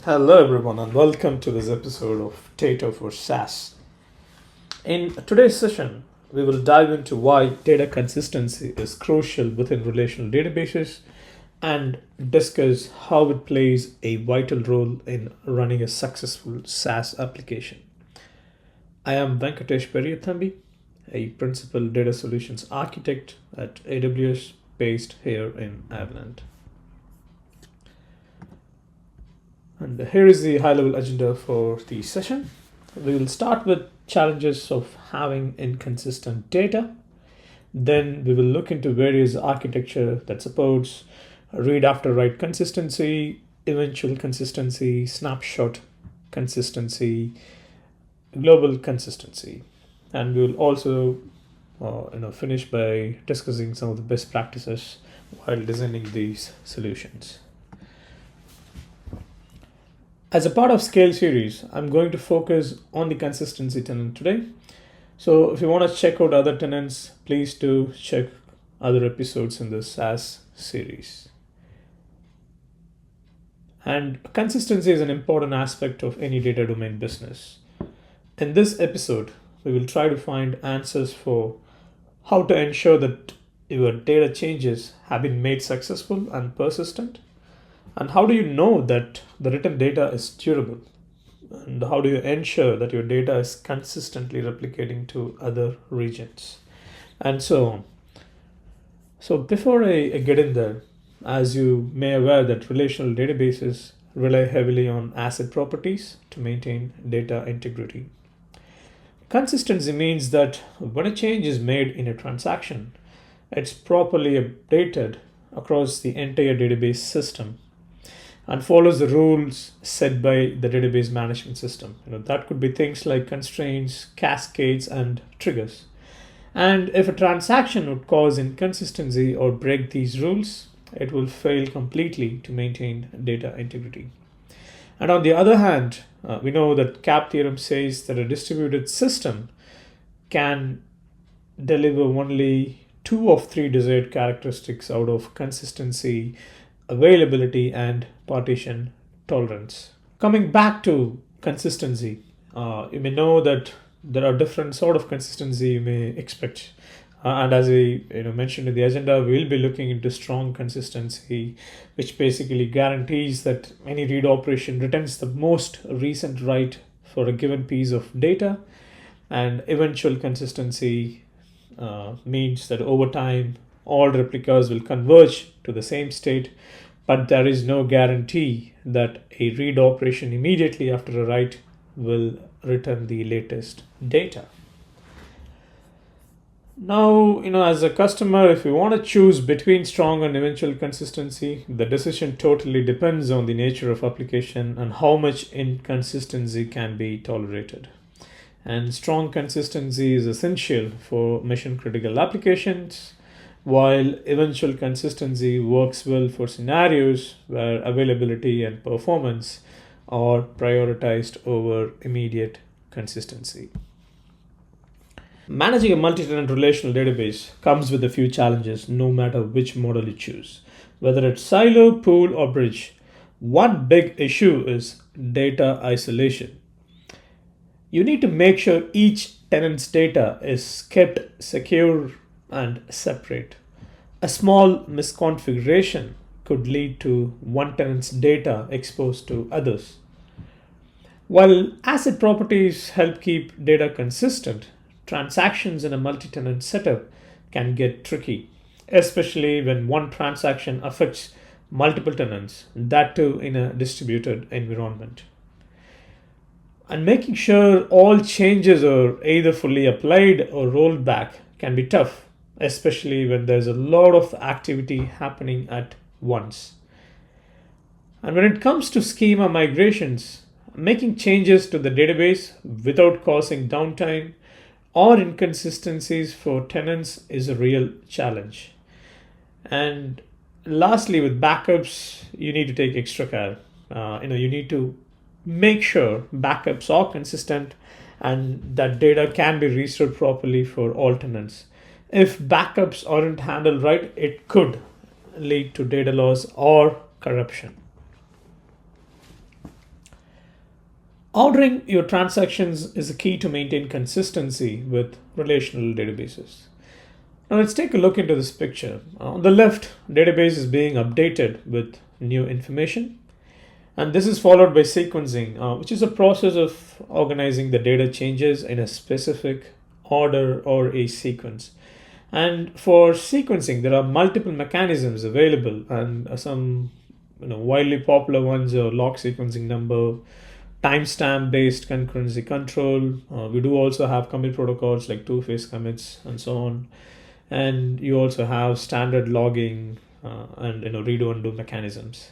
Hello, everyone, and welcome to this episode of Data for SaaS. In today's session, we will dive into why data consistency is crucial within relational databases and discuss how it plays a vital role in running a successful SaaS application. I am Venkatesh Periyathambi, a principal data solutions architect at AWS based here in Ireland. And here is the high level agenda for the session. We will start with challenges of having inconsistent data. Then we will look into various architecture that supports read after write consistency, eventual consistency, snapshot consistency, global consistency. And we will also finish by discussing some of the best practices while designing these solutions. As a part of S.C.A.L.E series, I'm going to focus on the consistency tenant today. So if you want to check out other tenants, please do check other episodes in the SaaS series. And consistency is an important aspect of any data domain business. In this episode, we will try to find answers for how to ensure that your data changes have been made successful and persistent. And how do you know that the written data is durable? And how do you ensure that your data is consistently replicating to other regions? And so on. So before I get in there, as you may aware that relational databases rely heavily on asset properties to maintain data integrity. Consistency means that when a change is made in a transaction, it's properly updated across the entire database system and follows the rules set by the database management system. That could be things like constraints, cascades, and triggers. And if a transaction would cause inconsistency or break these rules, it will fail completely to maintain data integrity. And on the other hand, we know that CAP theorem says that a distributed system can deliver only 2 of 3 desired characteristics out of consistency, availability, and partition tolerance. Coming back to consistency, you may know that there are different sort of consistency you may expect. And as I mentioned in the agenda, we will be looking into strong consistency, which basically guarantees that any read operation returns the most recent write for a given piece of data. And eventual consistency means that over time, all replicas will converge to the same state, but there is no guarantee that a read operation immediately after a write will return the latest data. Now, as a customer, if you want to choose between strong and eventual consistency, the decision totally depends on the nature of application and how much inconsistency can be tolerated. And strong consistency is essential for mission critical applications, while eventual consistency works well for scenarios where availability and performance are prioritized over immediate consistency. Managing a multi-tenant relational database comes with a few challenges no matter which model you choose. Whether it's silo, pool, or bridge, one big issue is data isolation. You need to make sure each tenant's data is kept secure and separate. A small misconfiguration could lead to one tenant's data exposed to others. While asset properties help keep data consistent, transactions in a multi-tenant setup can get tricky, especially when one transaction affects multiple tenants, that too in a distributed environment. And making sure all changes are either fully applied or rolled back can be tough, especially when there's a lot of activity happening at once. And when it comes to schema migrations, making changes to the database without causing downtime or inconsistencies for tenants is a real challenge. And lastly, with backups, you need to take extra care. You need to make sure backups are consistent and that data can be restored properly for all tenants. If backups aren't handled right, it could lead to data loss or corruption. Ordering your transactions is the key to maintain consistency with relational databases. Now let's take a look into this picture. On the left, database is being updated with new information, and this is followed by sequencing, which is a process of organizing the data changes in a specific order or a sequence. And for sequencing, there are multiple mechanisms available, and some widely popular ones are log sequencing number, timestamp based concurrency control. We do also have commit protocols like two-phase commits and so on. And you also have standard logging and redo undo mechanisms.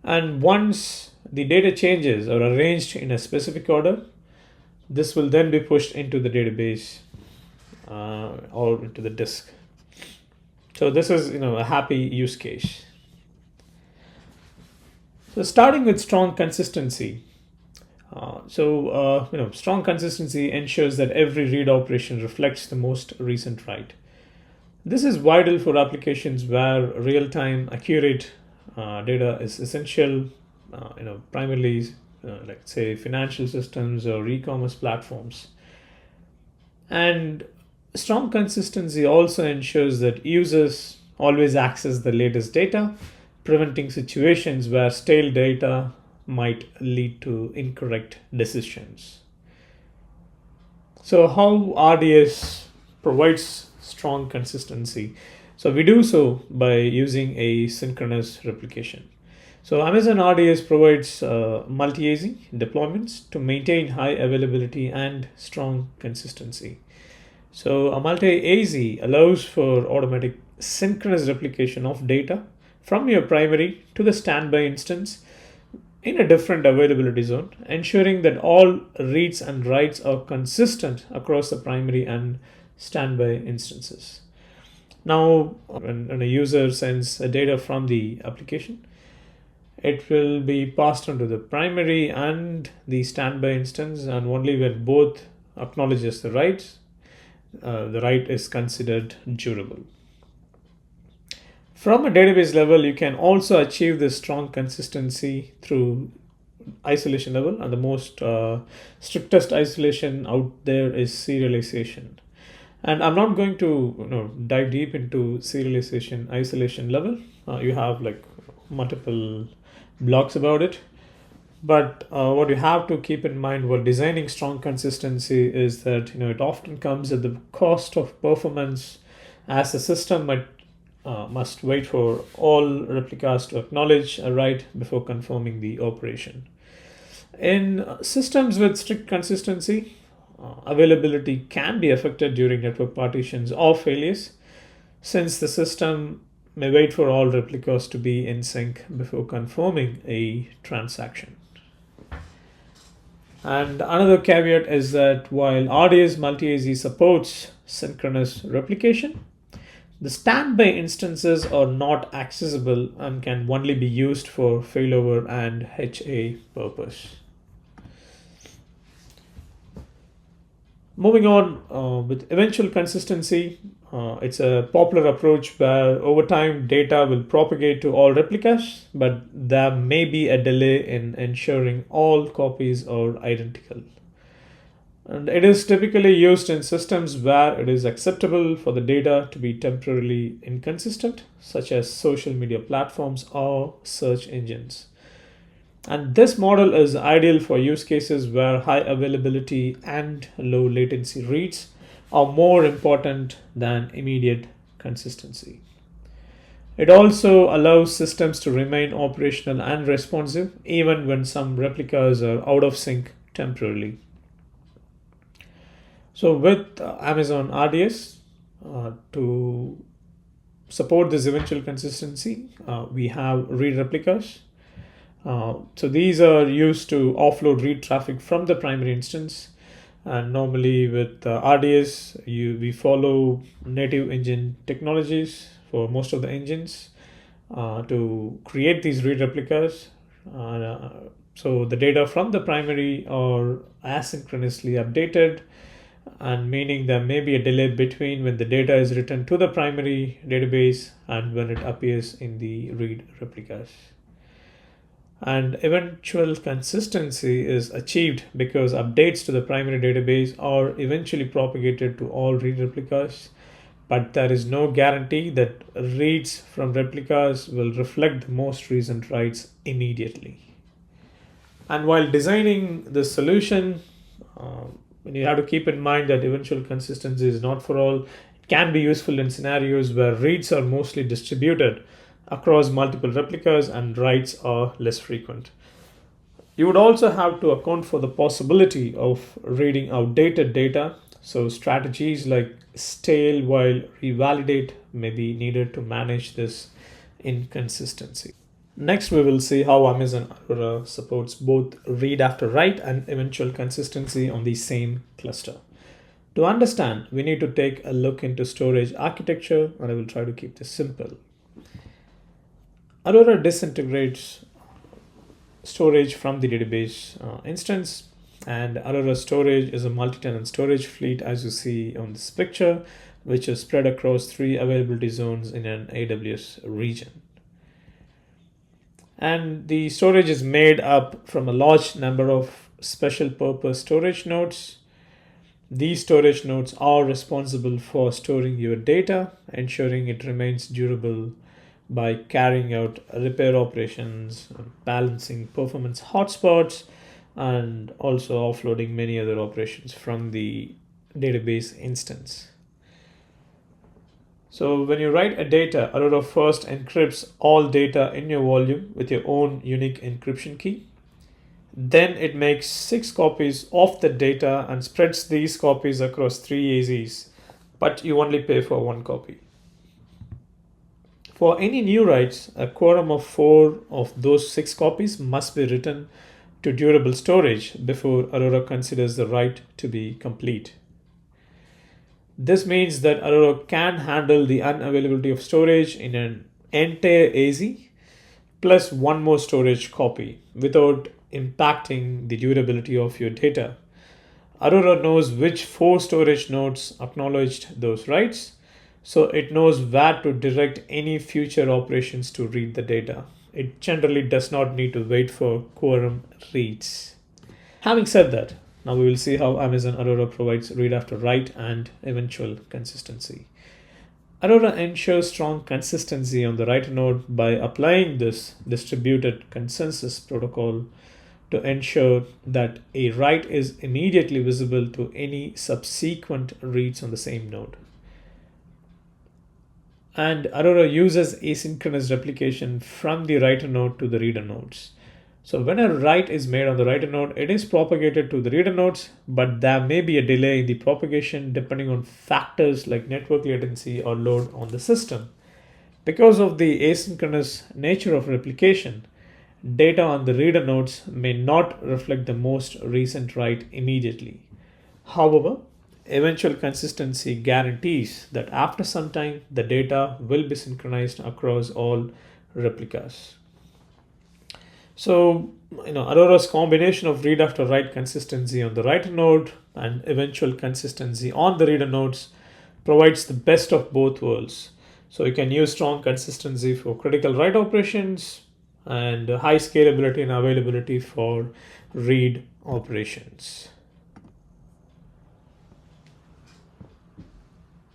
And once the data changes are arranged in a specific order, this will then be pushed into the database or into the disk. So this is a happy use case. So starting with strong consistency. Strong consistency ensures that every read operation reflects the most recent write. This is vital for applications where real-time, accurate data is essential. Primarily, like say financial systems or e-commerce platforms. And strong consistency also ensures that users always access the latest data, preventing situations where stale data might lead to incorrect decisions. So how RDS provides strong consistency? So we do so by using a synchronous replication. So Amazon RDS provides multi-AZ deployments to maintain high availability and strong consistency. So a multi-AZ allows for automatic synchronous replication of data from your primary to the standby instance in a different availability zone, ensuring that all reads and writes are consistent across the primary and standby instances. Now, when a user sends data from the application, it will be passed on to the primary and the standby instance, and only when both acknowledges the writes, the write is considered durable. From a database level, you can also achieve this strong consistency through isolation level, and the most strictest isolation out there is serialization. And I'm not going to dive deep into serialization isolation level. You have like multiple blogs about it. But what you have to keep in mind while designing strong consistency is that it often comes at the cost of performance, as the system must wait for all replicas to acknowledge a write before confirming the operation. In systems with strict consistency, availability can be affected during network partitions or failures, since the system may wait for all replicas to be in sync before confirming a transaction. And another caveat is that while RDS multi-AZ supports synchronous replication, the standby instances are not accessible and can only be used for failover and HA purpose. Moving on with eventual consistency, it's a popular approach where over time data will propagate to all replicas, but there may be a delay in ensuring all copies are identical. And it is typically used in systems where it is acceptable for the data to be temporarily inconsistent, such as social media platforms or search engines. And this model is ideal for use cases where high availability and low latency reads are more important than immediate consistency. It also allows systems to remain operational and responsive even when some replicas are out of sync temporarily. So with Amazon RDS, to support this eventual consistency, we have read replicas. So these are used to offload read traffic from the primary instance. And normally with RDS, we follow native engine technologies for most of the engines to create these read replicas. So the data from the primary are asynchronously updated, and meaning there may be a delay between when the data is written to the primary database and when it appears in the read replicas. And eventual consistency is achieved because updates to the primary database are eventually propagated to all read replicas, but there is no guarantee that reads from replicas will reflect the most recent writes immediately. And while designing the solution, you have to keep in mind that eventual consistency is not for all. It can be useful in scenarios where reads are mostly distributed across multiple replicas and writes are less frequent. You would also have to account for the possibility of reading outdated data, so strategies like stale while revalidate may be needed to manage this inconsistency. Next, we will see how Amazon Aurora supports both read after write and eventual consistency on the same cluster. To understand, we need to take a look into storage architecture, and I will try to keep this simple. Aurora disintegrates storage from the database instance, and Aurora storage is a multi-tenant storage fleet, as you see on this picture, which is spread across 3 availability zones in an AWS region. And the storage is made up from a large number of special purpose storage nodes. These storage nodes are responsible for storing your data, ensuring it remains durable by carrying out repair operations, balancing performance hotspots, and also offloading many other operations from the database instance. So when you write a data, Aurora first encrypts all data in your volume with your own unique encryption key. Then it makes 6 copies of the data and spreads these copies across 3 AZs, but you only pay for 1 copy. For any new writes, a quorum of 4 of those 6 copies must be written to durable storage before Aurora considers the write to be complete. This means that Aurora can handle the unavailability of storage in an entire AZ plus 1 more storage copy without impacting the durability of your data. Aurora knows which 4 storage nodes acknowledged those writes, so it knows where to direct any future operations to read the data. It generally does not need to wait for quorum reads. Having said that, now we will see how Amazon Aurora provides read after write and eventual consistency. Aurora ensures strong consistency on the write node by applying this distributed consensus protocol to ensure that a write is immediately visible to any subsequent reads on the same node. And Aurora uses asynchronous replication from the writer node to the reader nodes. So when a write is made on the writer node, it is propagated to the reader nodes, but there may be a delay in the propagation depending on factors like network latency or load on the system. Because of the asynchronous nature of replication, data on the reader nodes may not reflect the most recent write immediately. However, eventual consistency guarantees that after some time, the data will be synchronized across all replicas. So, Aurora's combination of read after write consistency on the writer node and eventual consistency on the reader nodes provides the best of both worlds. So you can use strong consistency for critical write operations and high scalability and availability for read operations.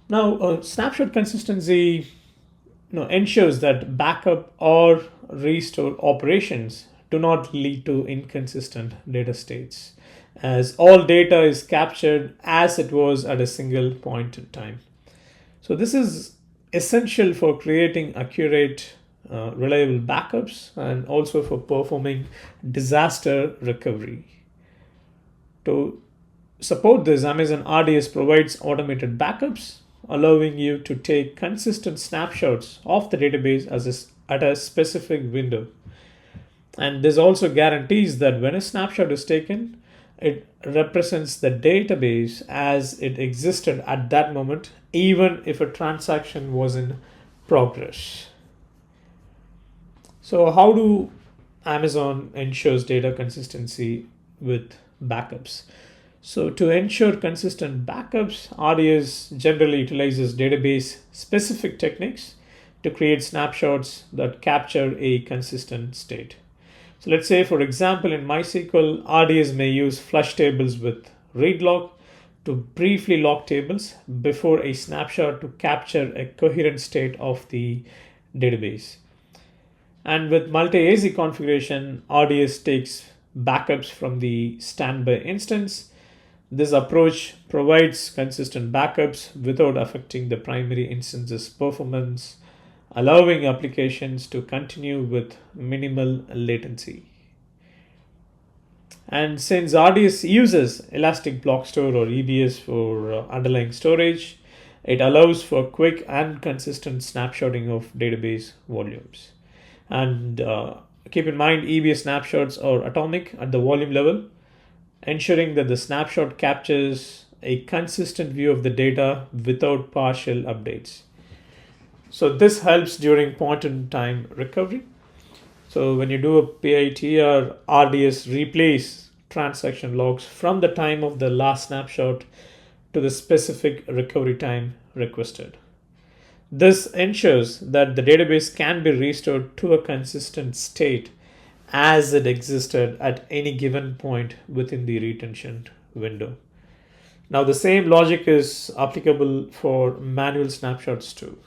Now, snapshot consistency ensures that backup or restore operations do not lead to inconsistent data states, as all data is captured as it was at a single point in time. So this is essential for creating accurate, reliable backups and also for performing disaster recovery. To support this, Amazon RDS provides automated backups, allowing you to take consistent snapshots of the database at a specific window. And this also guarantees that when a snapshot is taken, it represents the database as it existed at that moment, even if a transaction was in progress. So how do Amazon ensures data consistency with backups? So to ensure consistent backups, RDS generally utilizes database specific techniques to create snapshots that capture a consistent state. So let's say, for example, in MySQL, RDS may use flush tables with read lock to briefly lock tables before a snapshot to capture a coherent state of the database. And with multi-AZ configuration, RDS takes backups from the standby instance. This approach provides consistent backups without affecting the primary instance's performance, allowing applications to continue with minimal latency. And since RDS uses Elastic Block Store or EBS for underlying storage, it allows for quick and consistent snapshotting of database volumes. And keep in mind, EBS snapshots are atomic at the volume level, ensuring that the snapshot captures a consistent view of the data without partial updates. So this helps during point-in-time recovery. So when you do a PITR, RDS replays transaction logs from the time of the last snapshot to the specific recovery time requested. This ensures that the database can be restored to a consistent state as it existed at any given point within the retention window. Now, the same logic is applicable for manual snapshots too.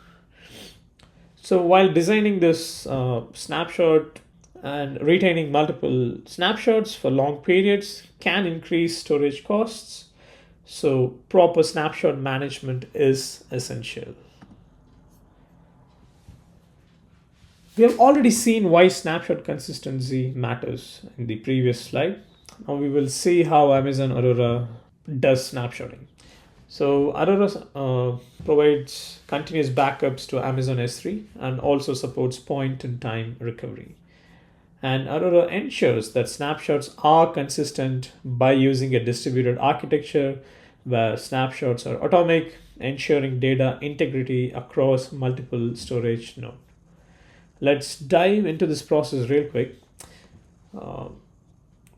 So while designing this snapshot and retaining multiple snapshots for long periods can increase storage costs, so proper snapshot management is essential. We have already seen why snapshot consistency matters in the previous slide. Now we will see how Amazon Aurora does snapshotting. So Aurora provides continuous backups to Amazon S3 and also supports point-in-time recovery. And Aurora ensures that snapshots are consistent by using a distributed architecture where snapshots are atomic, ensuring data integrity across multiple storage nodes. Let's dive into this process real quick.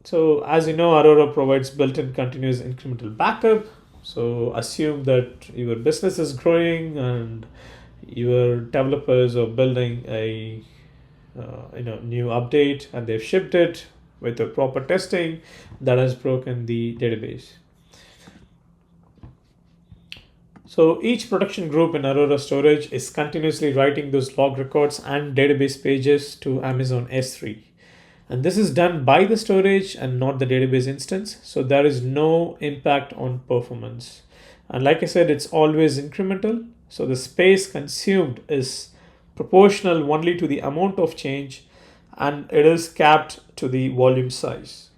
So as you know, Aurora provides built-in continuous incremental backup. So assume that your business is growing and your developers are building a new update and they've shipped it with the proper testing that has broken the database. So each production group in Aurora Storage is continuously writing those log records and database pages to Amazon S3. And this is done by the storage and not the database instance. So there is no impact on performance. And like I said, it's always incremental. So the space consumed is proportional only to the amount of change and it is capped to the volume size.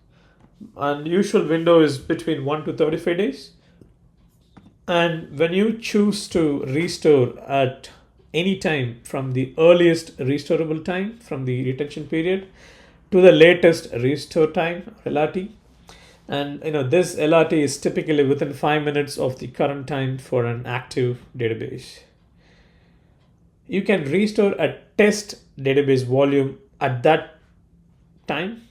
And usual window is between 1 to 35 days. And when you choose to restore at any time from the earliest restorable time from the retention period to the latest restore time, LRT, and this LRT is typically within 5 minutes of the current time for an active database. You can restore a test database volume at that time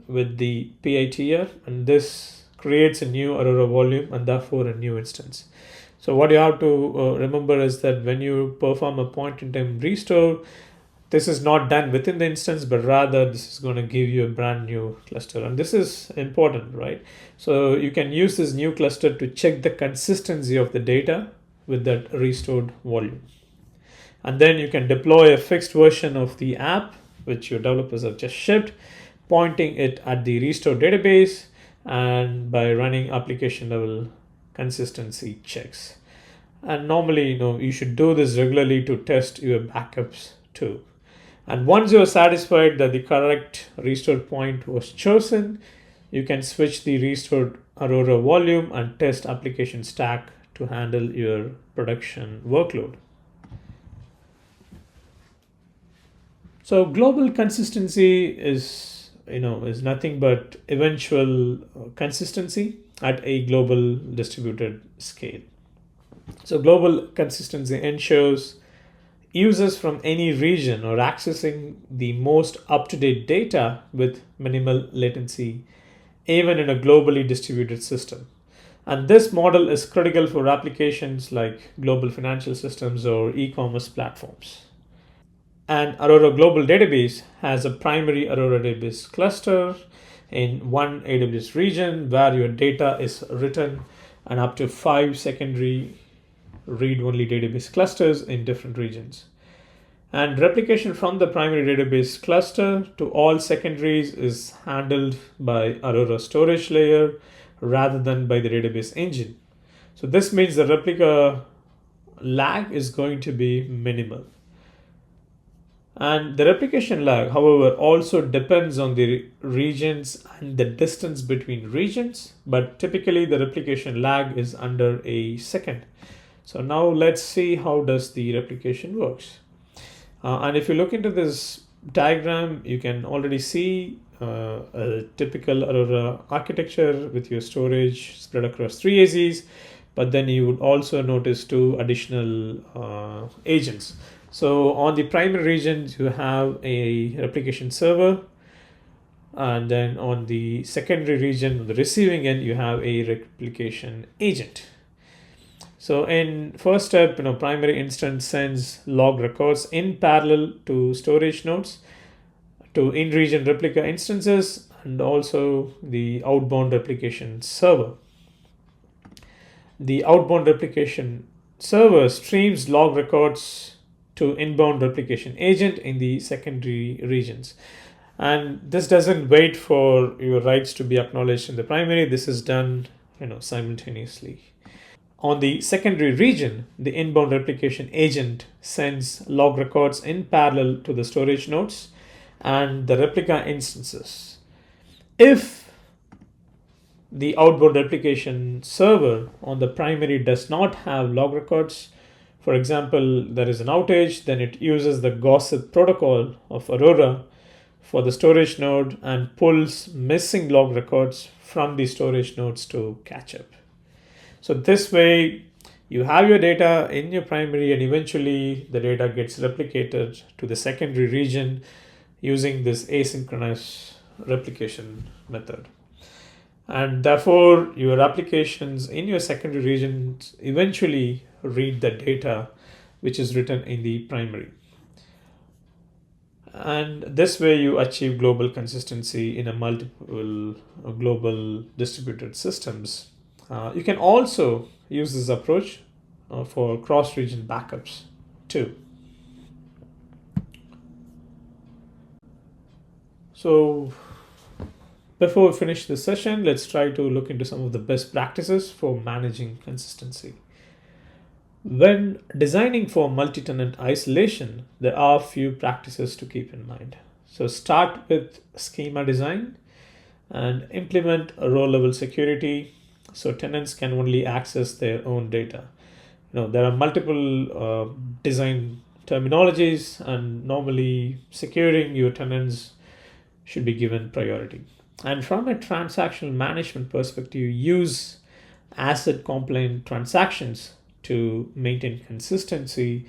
with the PITR, and this creates a new Aurora volume and therefore a new instance. So what you have to remember is that when you perform a point-in-time restore, this is not done within the instance, but rather this is going to give you a brand new cluster. And this is important, right? So you can use this new cluster to check the consistency of the data with that restored volume. And then you can deploy a fixed version of the app, which your developers have just shipped, pointing it at the restored database and by running application level consistency checks. And normally, you should do this regularly to test your backups too. And once you are satisfied that the correct restore point was chosen, you can switch the restored Aurora volume and test application stack to handle your production workload. So global consistency is nothing but eventual consistency at a global distributed scale. So global consistency ensures users from any region are accessing the most up-to-date data with minimal latency, even in a globally distributed system. And this model is critical for applications like global financial systems or e-commerce platforms. An Aurora Global Database has a primary Aurora database cluster in one AWS region where your data is written, and up to 5 secondary read-only database clusters in different regions. And replication from the primary database cluster to all secondaries is handled by Aurora storage layer rather than by the database engine. So this means the replica lag is going to be minimal. And the replication lag, however, also depends on the regions and the distance between regions, but typically the replication lag is under a second. So now let's see how does the replication works. And if you look into this diagram, you can already see a typical Aurora architecture with your storage spread across 3 AZs, but then you would also notice 2 additional agents. So on the primary regions, you have a replication server, and then on the secondary region, the receiving end, you have a replication agent. So in first step, primary instance sends log records in parallel to storage nodes, to in-region replica instances, and also the outbound replication server. The outbound replication server streams log records to inbound replication agent in the secondary regions. And this doesn't wait for your writes to be acknowledged in the primary. This is done, simultaneously. On the secondary region, the inbound replication agent sends log records in parallel to the storage nodes and the replica instances. If the outbound replication server on the primary does not have log records, for example, there is an outage, then it uses the gossip protocol of Aurora for the storage node and pulls missing log records from the storage nodes to catch up. So this way, you have your data in your primary, and eventually the data gets replicated to the secondary region using this asynchronous replication method. And therefore, your applications in your secondary regions eventually read the data which is written in the primary. And this way you achieve global consistency in a multiple global distributed systems. You can also use this approach for cross-region backups too. So before we finish this session, let's try to look into some of the best practices for managing consistency. When designing for multi-tenant isolation, there are a few practices to keep in mind. So start with schema design and implement a row-level security so tenants can only access their own data. There are multiple design terminologies, and normally securing your tenants should be given priority. And from a transactional management perspective, use asset compliant transactions to maintain consistency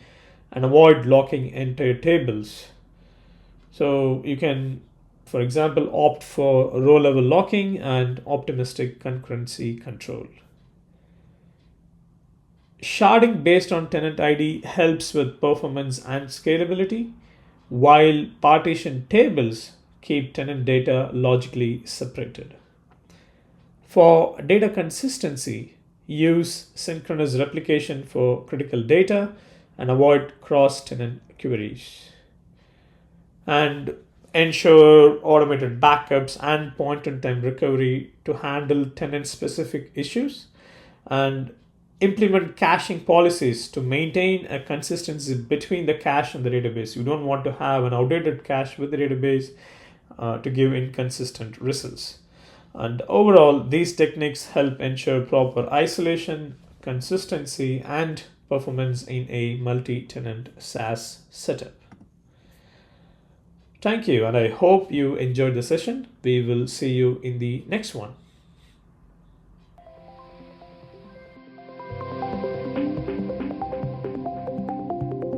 and avoid locking entire tables. So you can, for example, opt for row level locking and optimistic concurrency control. Sharding based on tenant ID helps with performance and scalability, while partition tables keep tenant data logically separated. For data consistency, use synchronous replication for critical data and avoid cross-tenant queries. And ensure automated backups and point-in-time recovery to handle tenant-specific issues, and implement caching policies to maintain a consistency between the cache and the database. You don't want to have an outdated cache with the database to give inconsistent results. And overall, these techniques help ensure proper isolation, consistency, and performance in a multi-tenant SaaS setup. Thank you, and I hope you enjoyed the session. We will see you in the next one.